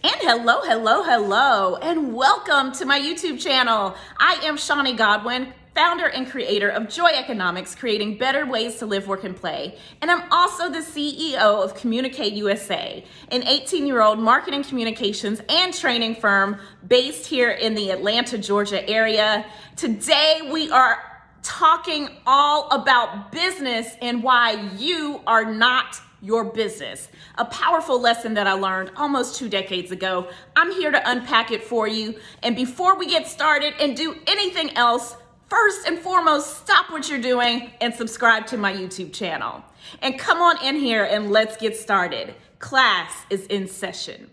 And hello, and welcome to my YouTube channel. I am Shawnee Godwin, founder and creator of Joy Economics, creating better ways to live, work, and play. And I'm also the CEO of Communicate USA, an 18-year-old marketing communications and training firm based here in the Atlanta, Georgia area. Today, we are talking all about business and why you are not your business. A powerful lesson that I learned almost 2 decades ago. I'm here to unpack it for you. And before we get started and do anything else, first and foremost, stop what you're doing and subscribe to my YouTube channel. And come on in here and let's get started. Class is in session.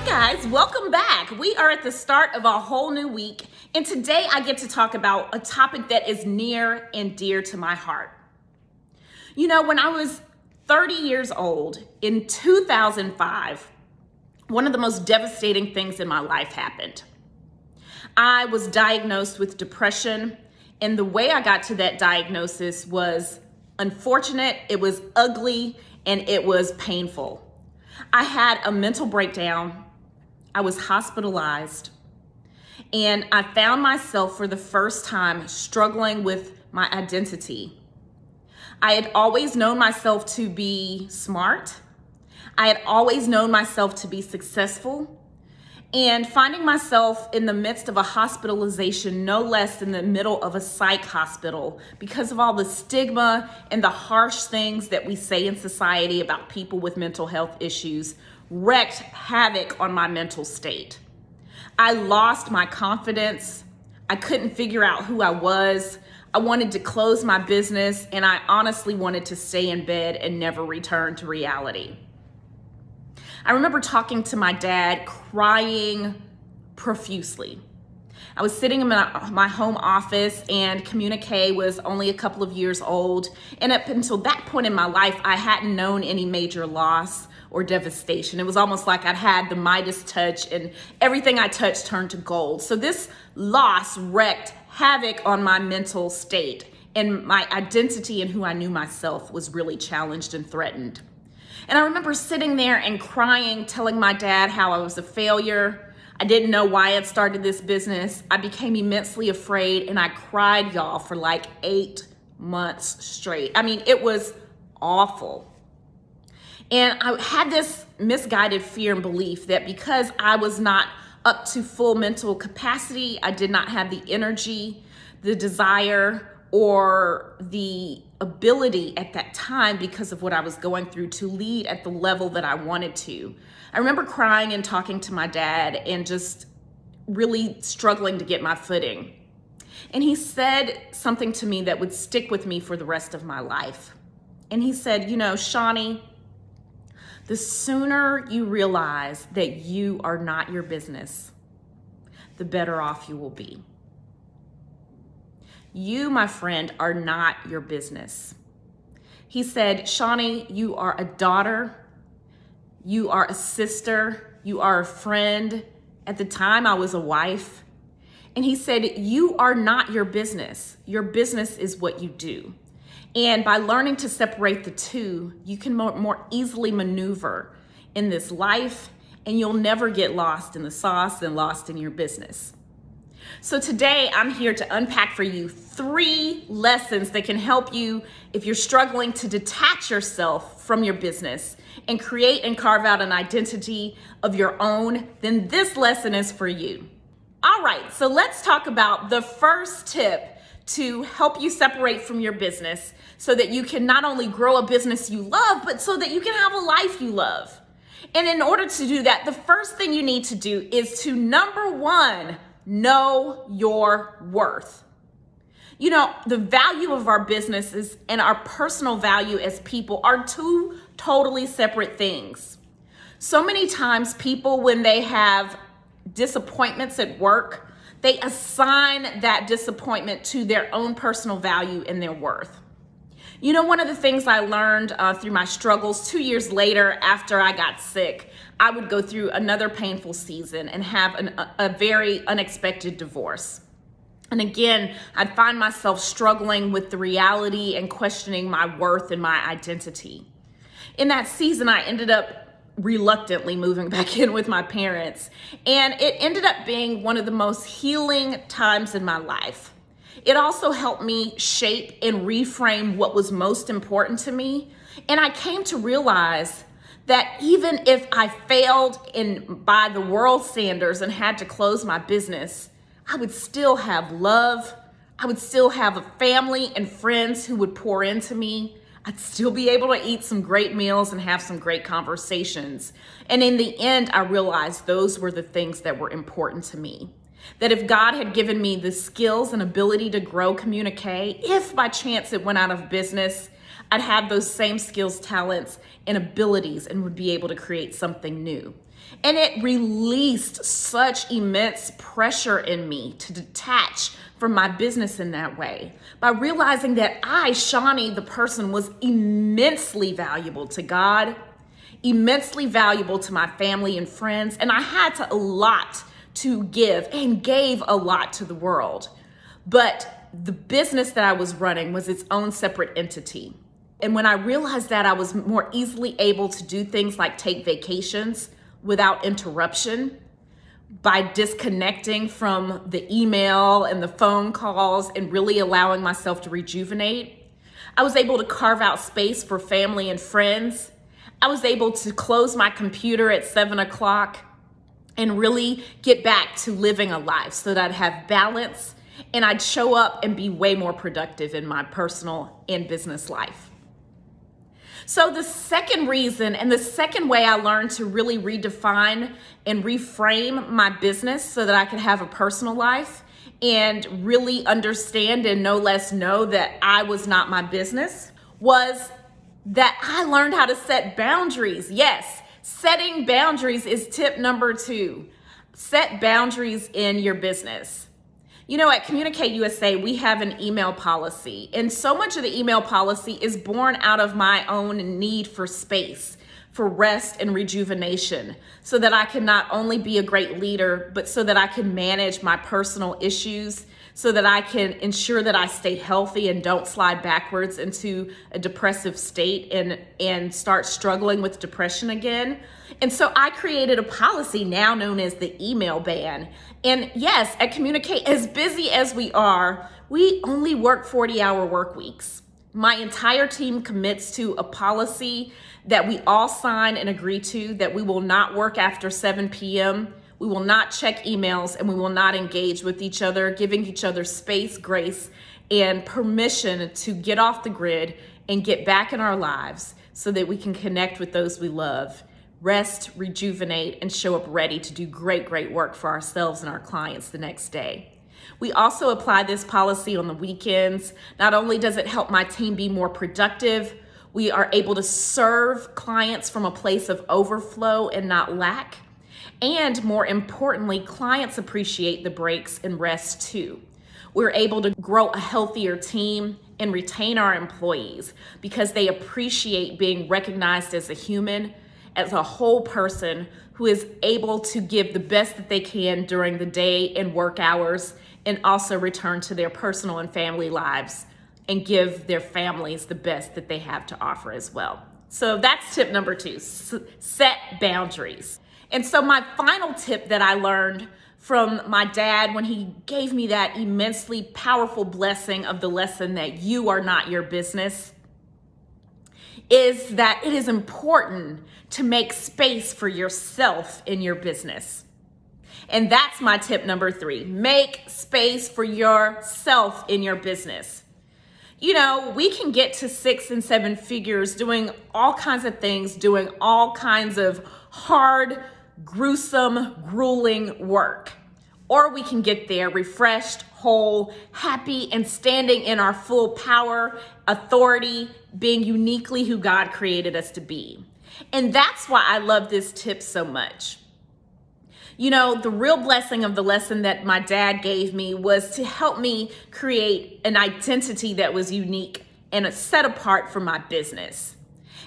Guys, welcome back. We are at the start of a whole new week, and today I get to talk about a topic that is near and dear to my heart. You know, when I was 30 years old in 2005, one of the most devastating things in my life happened. I was diagnosed with depression, and the way I got to that diagnosis was unfortunate, it was ugly, and it was painful. I had a mental breakdown. I was hospitalized, and I found myself for the first time struggling with my identity. I had always known myself to be smart. I had always known myself to be successful, and finding myself in the midst of a hospitalization, no less than the middle of a psych hospital, because of all the stigma and the harsh things that we say in society about people with mental health issues, wreaked havoc on my mental state. I lost my confidence. I couldn't figure out who I was. I wanted to close my business, and I honestly wanted to stay in bed and never return to reality. I remember talking to my dad, crying profusely. I was sitting in my home office, and Communique was only a couple of years old. And up until that point in my life, I hadn't known any major loss or devastation. It was almost like I'd had the Midas touch, and everything I touched turned to gold. So this loss wreaked havoc on my mental state, and my identity and who I knew myself was really challenged and threatened. And I remember sitting there and crying, telling my dad how I was a failure. I didn't know why I'd started this business. I became immensely afraid, and I cried, y'all, for like 8 months straight. I mean, it was awful. And I had this misguided fear and belief that because I was not up to full mental capacity, I did not have the energy, the desire, or the ability at that time, because of what I was going through, to lead at the level that I wanted to. I remember crying and talking to my dad and just really struggling to get my footing. And he said something to me that would stick with me for the rest of my life. And he said, you know, Shawnee, the sooner you realize that you are not your business, the better off you will be. You, my friend, are not your business. He said, Shawnee, you are a daughter, you are a sister, you are a friend. At the time, I was a wife. And he said, you are not your business. Your business is what you do. And by learning to separate the two, you can more easily maneuver in this life, and you'll never get lost in the sauce and lost in your business. So today I'm here to unpack for you 3 lessons that can help you if you're struggling to detach yourself from your business and create and carve out an identity of your own. Then this lesson is for you. All right, so let's talk about the first tip to help you separate from your business so that you can not only grow a business you love, but so that you can have a life you love. And in order to do that, the first thing you need to do is to, number 1, know your worth. You know, the value of our businesses and our personal value as people are 2 totally separate things. So many times people, when they have disappointments at work, they assign that disappointment to their own personal value and their worth. You know, one of the things I learned through my struggles 2 years later after I got sick, I would go through another painful season and have a very unexpected divorce. And again, I'd find myself struggling with the reality and questioning my worth and my identity. In that season, I ended up reluctantly moving back in with my parents, and it ended up being one of the most healing times in my life. It also helped me shape and reframe what was most important to me. And I came to realize that even if I failed by the world standards and had to close my business, I would still have love. I would still have a family and friends who would pour into me. I'd still be able to eat some great meals and have some great conversations. And in the end, I realized those were the things that were important to me. That if God had given me the skills and ability to grow Communique, if by chance it went out of business, I'd have those same skills, talents, and abilities and would be able to create something new. And it released such immense pressure in me to detach from my business in that way by realizing that I, Shawnee, the person, was immensely valuable to God, immensely valuable to my family and friends, and I had a lot to give and gave a lot to the world. But the business that I was running was its own separate entity. And when I realized that, I was more easily able to do things like take vacations without interruption by disconnecting from the email and the phone calls and really allowing myself to rejuvenate. I was able to carve out space for family and friends. I was able to close my computer at 7 o'clock and really get back to living a life so that I'd have balance and I'd show up and be way more productive in my personal and business life. So the second reason and the second way I learned to really redefine and reframe my business so that I could have a personal life and really understand and no less know that I was not my business was that I learned how to set boundaries. Yes, setting boundaries is tip number 2. Set boundaries in your business. You know, at Communicate USA, we have an email policy, and so much of the email policy is born out of my own need for space, for rest and rejuvenation, so that I can not only be a great leader, but so that I can manage my personal issues, so that I can ensure that I stay healthy and don't slide backwards into a depressive state and start struggling with depression again. And so I created a policy now known as the email ban. And yes, at Communicate, as busy as we are, we only work 40-hour work weeks. My entire team commits to a policy that we all sign and agree to, that we will not work after 7 p.m., we will not check emails, and we will not engage with each other, giving each other space, grace, and permission to get off the grid and get back in our lives so that we can connect with those we love, rest, rejuvenate, and show up ready to do great, great work for ourselves and our clients the next day. We also apply this policy on the weekends. Not only does it help my team be more productive, we are able to serve clients from a place of overflow and not lack. And more importantly, clients appreciate the breaks and rest too. We're able to grow a healthier team and retain our employees because they appreciate being recognized as a human, as a whole person who is able to give the best that they can during the day and work hours, and also return to their personal and family lives and give their families the best that they have to offer as well. So that's tip number 2, set boundaries. And so my final tip that I learned from my dad when he gave me that immensely powerful blessing of the lesson that you are not your business is that it is important to make space for yourself in your business. And that's my tip number 3. Make space for yourself in your business. You know, we can get to 6 and 7 figures doing all kinds of things, doing all kinds of hard, gruesome, grueling work. Or we can get there refreshed, whole, happy, and standing in our full power, authority, being uniquely who God created us to be. And that's why I love this tip so much. You know, the real blessing of the lesson that my dad gave me was to help me create an identity that was unique and set apart for my business.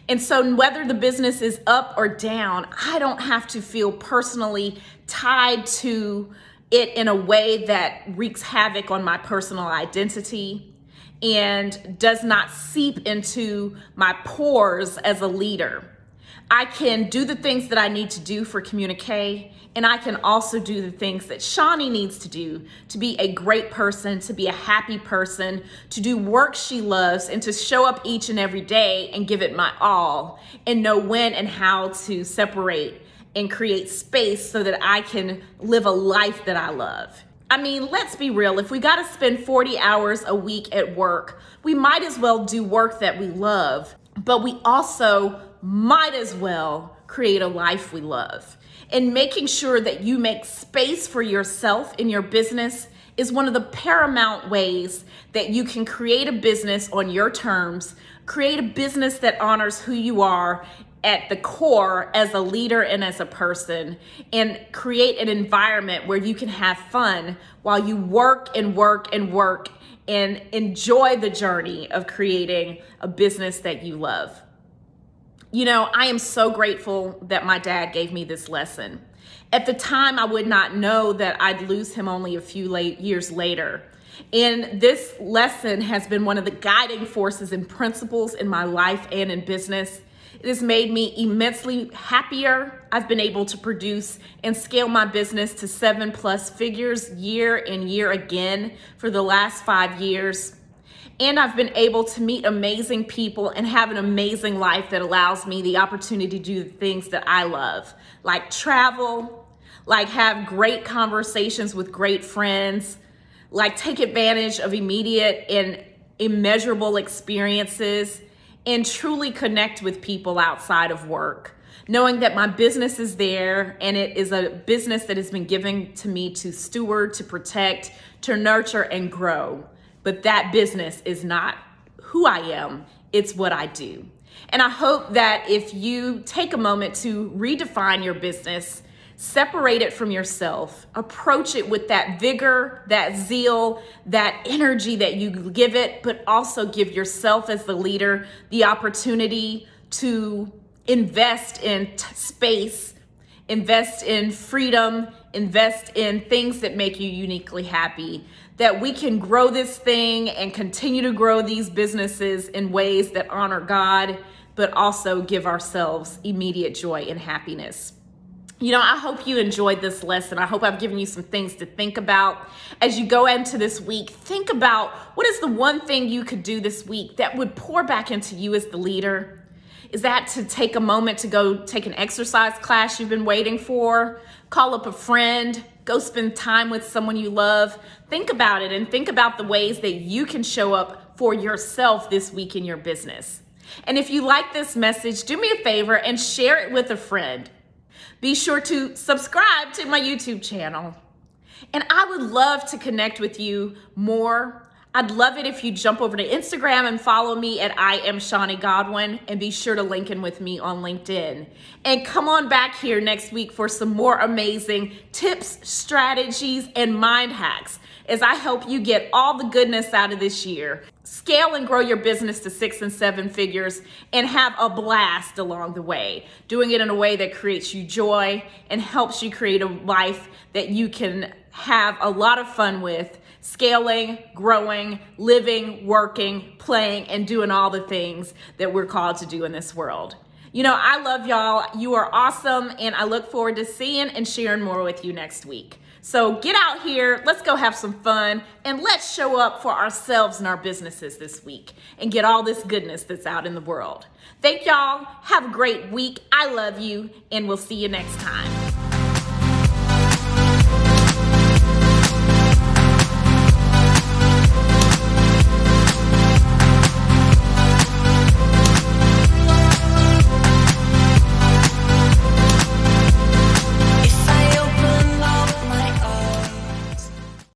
And so whether the business is up or down, I don't have to feel personally tied to it in a way that wreaks havoc on my personal identity and does not seep into my pores as a leader. I can do the things that I need to do for Communique, and I can also do the things that Shawnee needs to do to be a great person, to be a happy person, to do work she loves, and to show up each and every day and give it my all, and know when and how to separate and create space so that I can live a life that I love. I mean, let's be real. If we got to spend 40 hours a week at work, we might as well do work that we love, but we also might as well create a life we love. And making sure that you make space for yourself in your business is one of the paramount ways that you can create a business on your terms, create a business that honors who you are at the core as a leader and as a person, and create an environment where you can have fun while you work and work and work and enjoy the journey of creating a business that you love. You know, I am so grateful that my dad gave me this lesson. At the time, I would not know that I'd lose him only a few years later. And this lesson has been one of the guiding forces and principles in my life and in business. It has made me immensely happier. I've been able to produce and scale my business to 7+ figures year and year again for the last 5 years. And I've been able to meet amazing people and have an amazing life that allows me the opportunity to do the things that I love, like travel, like have great conversations with great friends, like take advantage of immediate and immeasurable experiences, and truly connect with people outside of work, knowing that my business is there and it is a business that has been given to me to steward, to protect, to nurture, and grow. But that business is not who I am, it's what I do. And I hope that if you take a moment to redefine your business, separate it from yourself, approach it with that vigor, that zeal, that energy that you give it, but also give yourself as the leader the opportunity to invest in space, invest in freedom, invest in things that make you uniquely happy, that we can grow this thing and continue to grow these businesses in ways that honor God, but also give ourselves immediate joy and happiness. You know, I hope you enjoyed this lesson. I hope I've given you some things to think about. As you go into this week, think about what is the one thing you could do this week that would pour back into you as the leader. Is that to take a moment to go take an exercise class you've been waiting for? Call up a friend, go spend time with someone you love. Think about it and think about the ways that you can show up for yourself this week in your business. And if you like this message, do me a favor and share it with a friend. Be sure to subscribe to my YouTube channel. And I would love to connect with you more. I'd love it if you jump over to Instagram and follow me at I am Shawnee Godwin, and be sure to link in with me on LinkedIn. And come on back here next week for some more amazing tips, strategies, and mind hacks as I help you get all the goodness out of this year. Scale and grow your business to 6 and 7 figures and have a blast along the way, doing it in a way that creates you joy and helps you create a life that you can have a lot of fun with, scaling, growing, living, working, playing, and doing all the things that we're called to do in this world. You know, I love y'all. You are awesome, and I look forward to seeing and sharing more with you next week. So get out here, let's go have some fun, and let's show up for ourselves and our businesses this week and get all this goodness that's out in the world. Thank y'all. Have a great week. I love you, and we'll see you next time.